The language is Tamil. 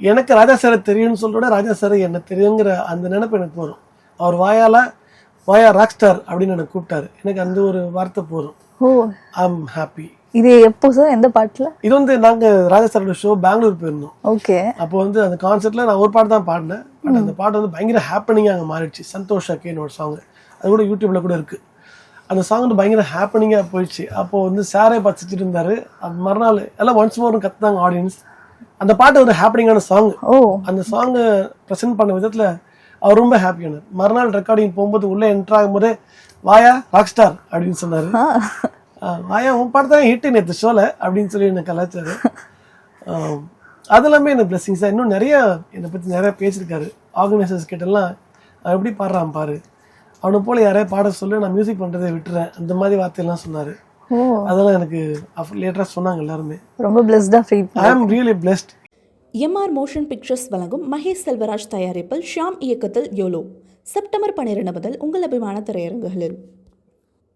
எனக்கு ராஜா சாரை தெரியும்னு சொல்றத ராஜா சார் என்ன தெரியுங்கிற அந்த நினைப்பு எனக்கு போதும். அவர் வாயா ராக் ஸ்டார் அப்படின்னு எனக்கு கூப்பிட்டாரு. எனக்கு அந்த ஒரு வார்த்தை போதும். ஐ அம் ஹாப்பி. இது எப்போ சார், எந்த பாட்டுல? இது வந்து நாங்க ராஜா சாரோட ஷோ பெங்களூர் போயிருந்தோம். ஓகே. அப்போ வந்து அந்த கான்சர்ட்ல நான் ஒரு பாட்டு தான் பாடினேன். பட் அந்த பாட்டு வந்து பயங்கர ஹாப்பனிங்கா அங்கே மாறிடுச்சு. சந்தோஷ் அக்கேனோட சாங், அது கூட யூடியூப்ல கூட இருக்கு. அந்த சாங் வந்து பயங்கர ஹாப்பனிங்கா போயிடுச்சு. அப்போ வந்து சாரே பார்த்துட்டு இருந்தாரு. மறுநாள் எல்லாம் ஒன்ஸ் மோர்னு கத்துனாங்க ஆடியன்ஸ். அந்த பாட்டு ஒரு ஹாப்பனிங்கான சாங். அந்த சாங்கை ப்ரெசென்ட் பண்ண விதத்துல அவர் ரொம்ப ஹாப்பியானார். மறுநாள் ரெக்கார்டிங் போகும்போது உள்ள என்டர் ஆகும்போதே வாயா ராக் ஸ்டார் அப்படின்னு சொன்னாரு. வாயா உன் பாட்டு தான் ஹிட் நேற்று ஷோல அப்படின்னு சொல்லி எனக்கு கலாச்சாரு. அது எல்லாமே எனக்கு பிளெஸிங்ஸ் தான். இன்னும் நிறைய என்னை பற்றி நிறைய பேசியிருக்காரு. ஆர்கனைசர்ஸ் கிட்டலாம் எப்படி பாடுறான் பாரு, அவனை போல யாரையா பாட சொல்லு, நான் மியூசிக் பண்ணுறதை விட்டுறேன், அந்த மாதிரி வார்த்தையெல்லாம் சொன்னார். அதெல்லாம் எனக்கு லேட்டராக சொன்னாங்க எல்லாருமே. ரொம்ப பிளெஸ்டா feel. I am really blessed. MR motion pictures வழங்கும் மகேஷ் செல்வராஜ் தயாரிப்பில் ஷியாம் இயக்கத்தில் யோலோ செப்டம்பர் 12 முதல் உங்கள் அபிமான திரையரங்குகளில்.